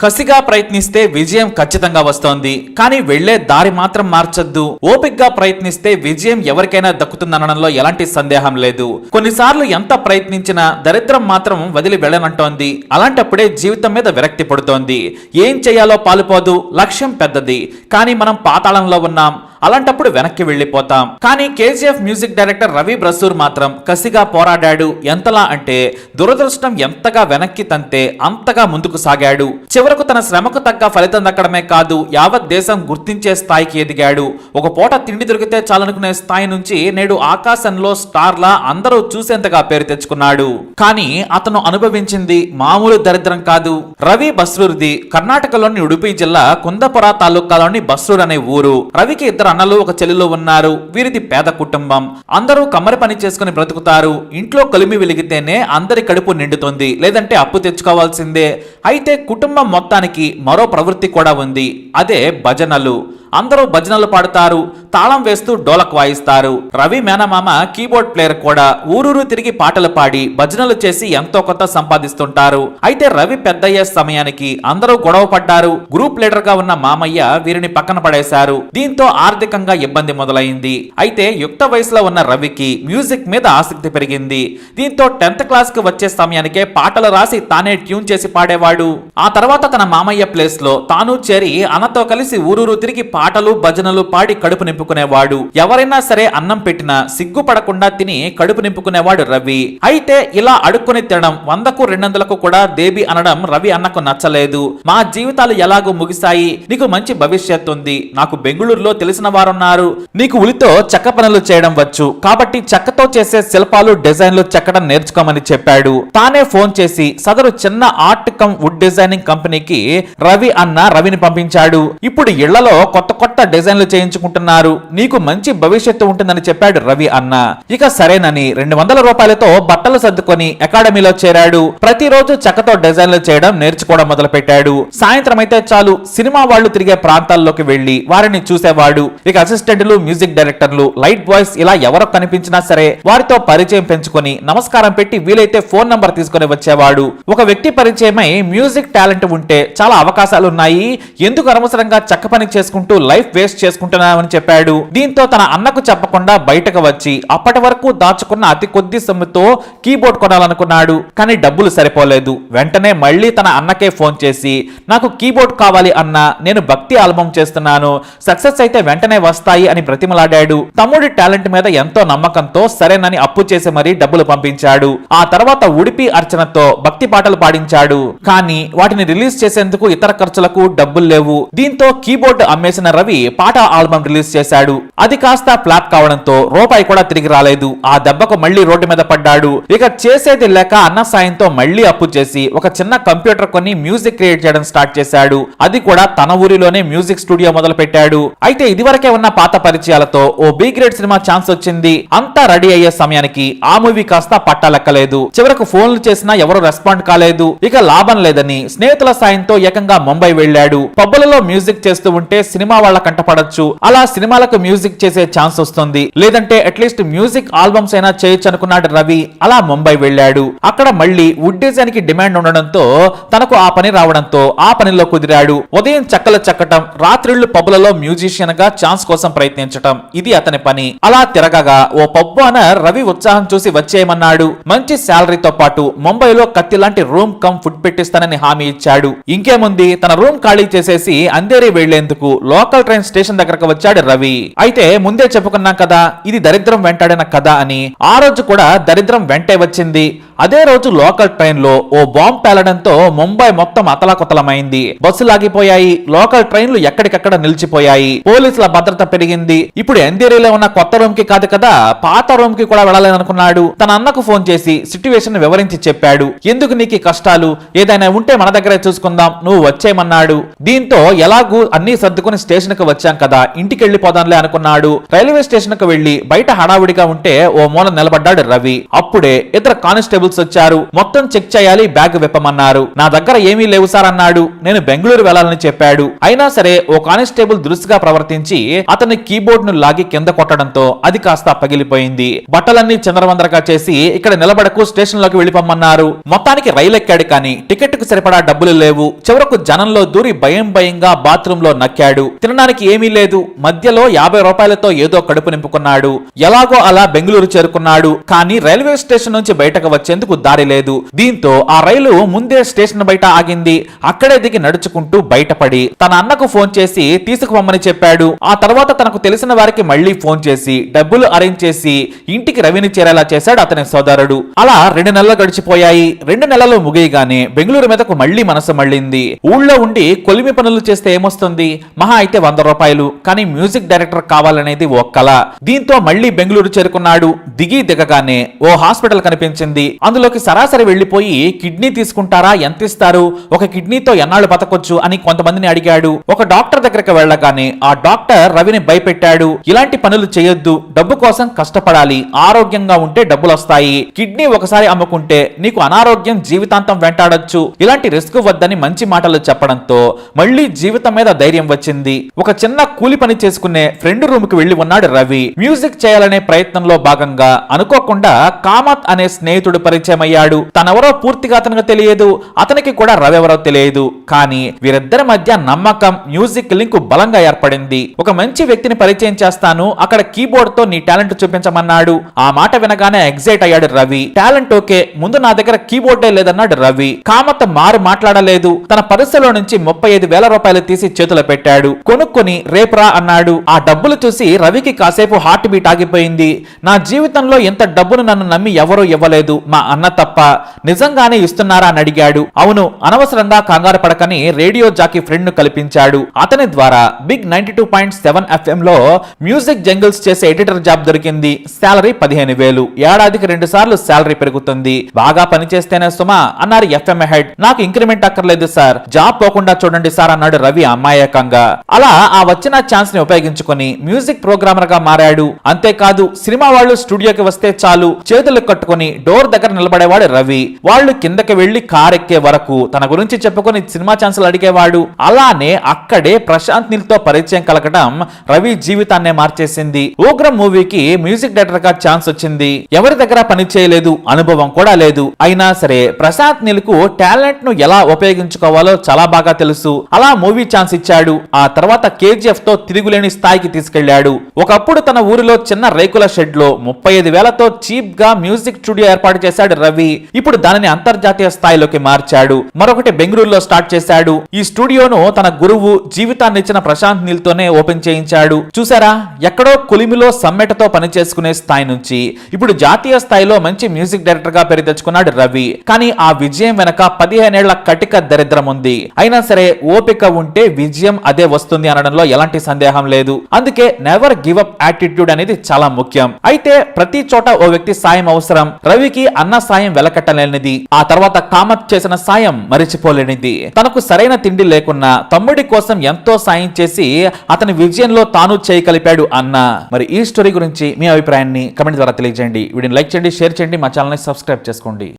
కసిగా ప్రయత్నిస్తే విజయం ఖచ్చితంగా వస్తోంది. కానీ వెళ్లే దారి మాత్రం మార్చొద్దు. ఓపిగ్గా ప్రయత్నిస్తే విజయం ఎవరికైనా దక్కుతుందనడంలో ఎలాంటి సందేహం లేదు. కొన్నిసార్లు ఎంత ప్రయత్నించినా దరిద్రం మాత్రం వదిలి వెళ్ళనంటోంది. అలాంటప్పుడే జీవితం మీద విరక్తి పడుతోంది. ఏం చేయాలో పాలుపోదు. లక్ష్యం పెద్దది, కానీ మనం పాతాళంలో ఉన్నాం. అలాంటప్పుడు వెనక్కి వెళ్లిపోతాం. కానీ KGF music director Ravi Basrur మాత్రం కసిగా పోరాడాడు. ఎంతలా అంటే దురదృష్టం ఎంతగా వెనక్కి తంతే అంతగా ముందుకు సాగాడు. చివరకు తన శ్రమకు తగ్గ ఫలితం దక్కడమే కాదు, యావత్ దేశం గుర్తించే స్థాయికి ఎదిగాడు. ఒక పూట తిండి దొరికితే చాలనుకునే స్థాయి నుంచి నేడు ఆకాశంలో స్టార్లా అందరూ చూసేంతగా పేరు తెచ్చుకున్నాడు. కానీ అతను అనుభవించింది మామూలు దరిద్రం కాదు. రవి బస్రూర్ది కర్ణాటకలోని ఉడుపి జిల్లా కుందపుర తాలూకాలోని బస్రూర్ అనే ఊరు. రవికి ఇద్దరు అన్నలు ఒక చెల్లెలు ఉన్నారు. వీరిది పేద కుటుంబం. అందరూ కమ్మరి పని చేసుకుని బ్రతుకుతారు. ఇంట్లో కలిమి వెలిగితేనే అందరి కడుపు నిండుతుంది, లేదంటే అప్పు తెచ్చుకోవాల్సిందే. అయితే కుటుంబం మొత్తానికి మరో ప్రవృత్తి కూడా ఉంది. అదే భజనలు. అందరూ భజనలు పాడుతారు, తాళం వేస్తూ డోలక్ వాయిస్తారు. రవి మేనమామ కీబోర్డ్ ప్లేయర్ కూడా. ఊరూరు తిరిగి పాటలు పాడి భజనలు చేసి ఎంతో కొంత సంపాదిస్తుంటారు. అయితే రవి పెద్దయ్యే సమయానికి అందరూ గొడవ పడ్డారు. గ్రూప్ లీడర్ గా ఉన్న మామయ్య వీరిని పక్కన పడేశారు. దీంతో ఆర్థికంగా ఇబ్బంది మొదలైంది. అయితే యుక్త వయసులో ఉన్న రవికి మ్యూజిక్ మీద ఆసక్తి పెరిగింది. దీంతో 10th క్లాస్ కు వచ్చే సమయానికే పాటలు రాసి తానే ట్యూన్ చేసి పాడేవాడు. ఆ తర్వాత తన మామయ్య ప్లేస్ లో తాను చేరి అన్నతో కలిసి ఊరూరు తిరిగి పాటలు భజనలు పాడి కడుపు నింపుకునేవాడు. ఎవరైనా సరే అన్నం పెట్టినా సిగ్గుపడకుండా తిని కడుపు నింపుకునేవాడు రవి. అయితే ఇలా అడుక్కుని తినడం 100కు 200కు కూడా దేబి అనడం రవి అన్నకు నచ్చలేదు. మా జీవితాలు ఎలాగో ముగిశాయి, నీకు మంచి భవిష్యత్తు ఉంది, నాకు బెంగళూరులో తెలిసిన వారున్నారు, నీకు ఉలితో చెక్క పనులు చేయడం వచ్చు, కాబట్టి చెక్కతో చేసే శిల్పాలు డిజైన్లు చెక్కడం నేర్చుకోమని చెప్పాడు. తానే ఫోన్ చేసి సదరు చిన్న ఆర్ట్ కమ్ వుడ్ డిజైనింగ్ కంపెనీకి రవిని పంపించాడు. ఇప్పుడు ఇళ్లలో కొత్త డిజైన్లు చేయించుకుంటున్నారు, నీకు మంచి భవిష్యత్తు ఉంటుందని చెప్పాడు రవి అన్న. ఇక సరేనని 200 రూపాయలతో బట్టలు సర్దుకొని అకాడమీలో చేరాడు. ప్రతిరోజు చెక్కతో డిజైన్లు చేయడం నేర్చుకోవడం మొదలు పెట్టాడు. సాయంత్రం అయితే చాలు సినిమా వాళ్ళు తిరిగే ప్రాంతాల్లోకి వెళ్లి వారిని చూసేవాడు. ఇక అసిస్టెంట్లు, మ్యూజిక్ డైరెక్టర్లు, లైట్ బాయ్స్ ఇలా ఎవరో కనిపించినా సరే వారితో పరిచయం పెంచుకొని నమస్కారం పెట్టి వీలైతే ఫోన్ నంబర్ తీసుకుని వచ్చేవాడు. ఒక వ్యక్తి పరిచయమై మ్యూజిక్ టాలెంట్ ఉంటే చాలా అవకాశాలు ఉన్నాయి, ఎందుకు అనవసరంగా చెక్క పని చేసుకుంటూ లైఫ్ వేస్ట్ చేసుకుంటున్నామని చెప్పాడు. దీంతో తన అన్నకు చెప్పకుండా బయటకు వచ్చి అప్పటి వరకు దాచుకున్న అతి కొద్ది సొమ్ముతో కీబోర్డ్ కొనాలనుకున్నాడు. కానీ డబ్బులు సరిపోలేదు. వెంటనే మళ్ళీ తన అన్నకే ఫోన్ చేసి నాకు కీబోర్డ్ కావాలి అన్న, నేను భక్తి ఆల్బమ్ చేస్తున్నాను, సక్సెస్ అయితే వెంటనే వస్తాయి అని బ్రతిమలాడాడు. తమ్ముడి టాలెంట్ మీద ఎంతో నమ్మకంతో సరేనని అప్పు చేసి మరీ డబ్బులు పంపించాడు. ఆ తర్వాత ఉడిపి అర్చనతో భక్తి పాటలు పాడించాడు. కానీ వాటిని రిలీజ్ చేసేందుకు ఇతర ఖర్చులకు డబ్బులు లేవు. దీంతో కీబోర్డ్ అమ్మేసిన రవి పాట ఆల్బమ్ రిలీజ్ చేశాడు. అది కాస్త ఫ్లాప్ కావడంతో రూపాయి కూడా తిరిగి రాలేదు. ఆ దెబ్బకు మళ్ళీ రోడ్డు మీద పడ్డాడు. ఇక చేసేది లేక అన్న సాయంతో మళ్ళీ అప్పు చేసి ఒక చిన్న కంప్యూటర్ కొని మ్యూజిక్ క్రియేట్ చేయడం స్టార్ట్ చేశాడు. అది కూడా తన ఊరిలోనే మ్యూజిక్ స్టూడియో మొదలు పెట్టాడు. అయితే ఇదివరకే ఉన్న పాత పరిచయాలతో ఓ బి గ్రేడ్ సినిమా ఛాన్స్ వచ్చింది. అంతా రెడీ అయ్యే సమయానికి ఆ మూవీ కాస్త పట్టాలెక్కలేదు. చివరకు ఫోన్లు చేసినా ఎవరు రెస్పాండ్ కాలేదు. ఇక లాభం లేదని స్నేహితుల సాయంతో ఏకంగా ముంబై వెళ్ళాడు. పబ్బులలో మ్యూజిక్ చేస్తూ ఉంటే సినిమా వాళ్ళ కంటపడొచ్చు, అలా సినిమాలకు మ్యూజిక్ చేసే ఛాన్స్ వస్తుంది, లేదంటే అట్లీస్ట్ మ్యూజిక్ ఆల్బమ్స్ అయినా చేయొచ్చు అనుకున్నాడు రవి. అలా ముంబై వెళ్ళాడు. అక్కడ మళ్ళీ వుడ్ డిజైన్ కి డిమాండ్ ఉండడంతో తనకు ఆ పని రావడంతో ఆ పనిలో కుదిరాడు. ఉదయం చెక్కలు చెక్కటం, రాత్రిళ్లు పబ్బులలో మ్యూజిషియన్ గా ఛాన్స్ కోసం ప్రయత్నించటం, ఇది అతని పని. అలా తిరగగా ఓ పబ్బు ఓనర్ రవి ఉత్సాహం చూసి వచ్చేయమన్నాడు. మంచి శాలరీతో పాటు ముంబైలో కత్తి లాంటి రూమ్ కమ్ ఫుడ్ పెట్టిస్తానని హామీ ఇచ్చాడు. ఇంకేముంది, తన రూమ్ ఖాళీ చేసేసి అంధేరి వెళ్లేందుకు లోకల్ ట్రైన్ స్టేషన్ దగ్గరకు వచ్చాడు రవి. అయితే ముందే చెప్పుకున్నాం కదా ఇది దరిద్రం వెంటాడిన కథ అని. ఆ రోజు కూడా దరిద్రం వెంటే వచ్చింది. అదే రోజు లోకల్ ట్రైన్ లో ఓ బాంబ్ పేలడంతో ముంబై మొత్తం అతలాకుతలమైంది. బస్సులు ఆగిపోయాయి, లోకల్ ట్రైన్లు ఎక్కడికక్కడ నిలిచిపోయాయి. పోలీసుల భద్రత పెరిగింది. ఇప్పుడు అంధేరిలో ఉన్న కొత్త రూమ్ కి కాదు కదా, పాత రూమ్ కి కూడా వెళ్ళాలనుకున్నాడు. తన అన్నకు ఫోన్ చేసి సిట్యువేషన్ వివరించి చెప్పాడు. ఎందుకు నీకు కష్టాలు, ఏదైనా ఉంటే మన దగ్గరే చూసుకుందాం, నువ్వు వచ్చేయమన్నాడు. దీంతో ఎలాగూ అన్ని సర్దుకుని స్టేషన్ కు వచ్చాం కదా, ఇంటికి వెళ్లిపోదాంలే అనుకున్నాడు. రైల్వే స్టేషన్ కు వెళ్లి బయట హడావుడిగా ఉంటే ఓ మూల నిలబడ్డాడు రవి. అప్పుడే ఇద్దరు కానిస్టేబుల్ కానిస్టేబుల్స్ వచ్చారు. మొత్తం చెక్ చేయాలి, బ్యాగ్ విప్పమన్నారు. నా దగ్గర ఏమీ లేవు సార్ అన్నాడు. నేను బెంగళూరు వెళ్లాలని చెప్పాడు. అయినా సరే ఓ కానిస్టేబుల్ దురుసుగా ప్రవర్తించి అతని కీబోర్డ్ ను లాగి కింద కొట్టడంతో అది కాస్త పగిలిపోయింది. బట్టలన్నీ చంద్రవందరగా చేసి ఇక్కడ నిలబడకు, స్టేషన్ లోకి వెళ్లిపోమన్నారు. మొత్తానికి రైలు ఎక్కాడు, కానీ టికెట్ కు సరిపడా డబ్బులు లేవు. చివరకు జనంలో దూరి భయంగా బాత్రూమ్ లో నక్కాడు. తినడానికి ఏమీ లేదు. మధ్యలో 50 రూపాయలతో ఏదో కడుపు నింపుకున్నాడు. ఎలాగో అలా బెంగళూరు చేరుకున్నాడు. కానీ రైల్వే స్టేషన్ నుంచి బయటకు వచ్చేందుకు దారి లేదు. దీంతో ఆ రైలు ముందే స్టేషన్ బయట ఆగింది. అక్కడే దిగి నడుచుకుంటూ బయటపడి తన అన్నకు ఫోన్ చేసి తీసుకుపోమని చెప్పాడు. ఆ తర్వాత తనకు తెలిసిన వారికి మళ్లీ ఫోన్ చేసి డబ్బులు అరేంజ్ చేసి ఇంటికి రవిని చేరేలా చేశాడు అతని సోదరుడు. అలా 2 నెలలు గడిచిపోయాయి. 2 నెలలు ముగియగానే బెంగళూరు మీదకు మళ్లీ మనసు మళ్ళింది. ఊళ్ళో ఉండి కొలిమి పనులు చేస్తే ఏమొస్తుంది? మహా అయితే 100 రూపాయలు. కానీ మ్యూజిక్ డైరెక్టర్ కావాలనేది ఓ కల. దీంతో మళ్లీ బెంగళూరు చేరుకున్నాడు. దిగగానే ఓ హాస్పిటల్ కనిపించింది. అందులోకి సరాసరి వెళ్లిపోయి కిడ్నీ తీసుకుంటారా, ఎంత ఇస్తారు, ఒక కిడ్నీతో ఎన్నాళ్ళు బతకొచ్చు అని కొంతమందిని అడిగాడు. ఒక డాక్టర్ దగ్గరికి వెళ్ళగానే ఆ డాక్టర్ రవిని భయపెట్టాడు. ఇలాంటి పనులు చేయొద్దు, డబ్బు కోసం కష్టపడాలి, ఆరోగ్యంగా ఉంటే డబ్బులు వస్తాయి. కిడ్నీ ఒకసారి అమ్ముకుంటే నీకు అనారోగ్యం జీవితాంతం వెంటాడొచ్చు, ఇలాంటి రిస్క్ వద్దని మంచి మాటలు చెప్పడంతో మళ్లీ జీవితం మీద ధైర్యం వచ్చింది. ఒక చిన్న కూలి పని చేసుకునే ఫ్రెండ్ రూమ్ కి వెళ్లి ఉన్నాడు రవి. మ్యూజిక్ చేయాలనే ప్రయత్నంలో భాగంగా అనుకోకుండా కామత్ అనే స్నేహితుడు పరిచయం అయ్యాడు. తనెవరో పూర్తిగా అతనికి తెలియదు, అతనికి కూడా రవి ఎవరో తెలియదు. కానీ వీరిద్దరి మధ్య నమ్మకం, మ్యూజిక్ లింక్ బలంగా ఏర్పడింది. ఒక మంచి వ్యక్తిని పరిచయం చేస్తాను, అక్కడ కీబోర్డ్ తో నీ టాలెంట్ చూపించమన్నాడు. ఆ మాట వినగానే ఎగ్జైట్ అయ్యాడు రవి. టాలెంట్ ఓకే, ముందు నా దగ్గర కీబోర్డే లేదన్నాడు రవి. కామత్ మాట్లాడలేదు. తన పర్సులో నుంచి 35,000 రూపాయలు తీసి చేతిలో పెట్టాడు. కొనుక్కొని రేపురా అన్నాడు. ఆ డబ్బులు చూసి రవికి కాసేపు హార్ట్ బీట్ ఆగిపోయింది. నా జీవితంలో ఇంత డబ్బును నన్ను నమ్మి ఎవరూ ఇవ్వలేదు, మా అన్న తప్ప. నిజంగానే ఇస్తున్నారా అని అడిగాడు. అవును, అనవసరంగా కంగారు పడకని రేడియో జాకీ ఫ్రెండ్ ను కల్పించాడు. అతని ద్వారా బిగ్ 92.7 FM లో మ్యూజిక్ జంగిల్స్ చేసే ఎడిటర్ జాబ్ దొరికింది. శాలరీ 15,000. ఏడాదికి 2 సార్లు శాలరీ పెరుగుతుంది. బాగా పనిచేస్తేనే సుమా అన్నారు FM హెడ్. నాకు ఇంక్రిమెంట్ అక్కర్లేదు సార్, జాబ్ పోకుండా చూడండి సార్ అన్నాడు రవి అమాయకంగా. అలా ఆ వచ్చిన ఛాన్స్ ని ఉపయోగించుకొని మ్యూజిక్ ప్రోగ్రామర్ గా మారాడు. అంతేకాదు, సినిమా వాళ్ళు స్టూడియోకి వస్తే చాలు చేతులు కట్టుకుని డోర్ దగ్గర నిలబడేవాడు రవి. వాళ్ళు కిందకి వెళ్లి కార్ ఎక్కే వరకు తన గురించి చెప్పుకొని సినిమా ఛాన్సులు అడిగేవాడు. అలానే అక్కడే ప్రశాంత్ నీల్ తో పరిచయం కలగడం రవి జీవితాన్నే మార్చేసింది. ఉగ్రం మూవీకి మ్యూజిక్ డైరెక్టర్ గా ఛాన్స్ వచ్చింది. ఎవరి దగ్గర పని చేయలేదు, అనుభవం కూడా లేదు. అయినా సరే ప్రశాంత్ నీల్ కు టాలెంట్ ను ఎలా ఉపయోగించుకోవాలో చాలా బాగా తెలుసు. అలా మూవీ ఛాన్స్ ఇచ్చాడు. ఆ తర్వాత KGF తో తిరుగులేని స్థాయికి తీసుకెళ్లాడు. ఒకప్పుడు తన ఊరిలో చిన్న రేకుల షెడ్ లో 35,000తో చీప్ గా మ్యూజిక్ స్టూడియో ఏర్పాటు చేశాడు రవి. ఇప్పుడు దానిని అంతర్జాతీయ స్థాయిలోకి మార్చాడు. మరొకటి బెంగళూరులో స్టార్ట్ చేశాడు. ఈ స్టూడియోను తన గురువు జీవితాన్ని ఇచ్చిన ప్రశాంత్ నీల్ తోనే ఓపెన్ చేయించాడు. చూసారా, ఎక్కడో కొలిమిలో సమ్మెటతో పనిచేసుకునే స్థాయి నుంచి ఇప్పుడు జాతీయ స్థాయిలో మంచి మ్యూజిక్ డైరెక్టర్ గా పేరు తెచ్చుకున్నాడు రవి. కానీ ఆ విజయం వెనక 15 ఏళ్ల కటిక దరిద్రం ఉంది. అయినా సరే ఓపిక ఉంటే విజయం అదే వస్తుంది అనడంలో ఎలాంటి సందేహం లేదు. అందుకే నెవర్ గివ్ అప్ యాటిట్యూడ్ అనేది చాలా ముఖ్యం. అయితే ప్రతి చోట ఓ వ్యక్తి సాయం అవసరం. రవికి అన్న సాయం వెలకట్టలేనిది. ఆ తర్వాత కామత్ చేసిన సాయం మరిచిపోలేనిది. తనకు సరైన తిండి లేకున్నా తమ్ముడి కోసం ఎంతో సాయం చేసి అతని విజయంలో తాను చేయగలిపాడు అన్న. మరి ఈ స్టోరీ గురించి మీ అభిప్రాయాన్ని కమెంట్ ద్వారా తెలియజేయండి. వీడియోని లైక్ చేయండి, షేర్ చేయండి, మా ఛానల్ ని సబ్స్క్రైబ్ చేసుకోండి.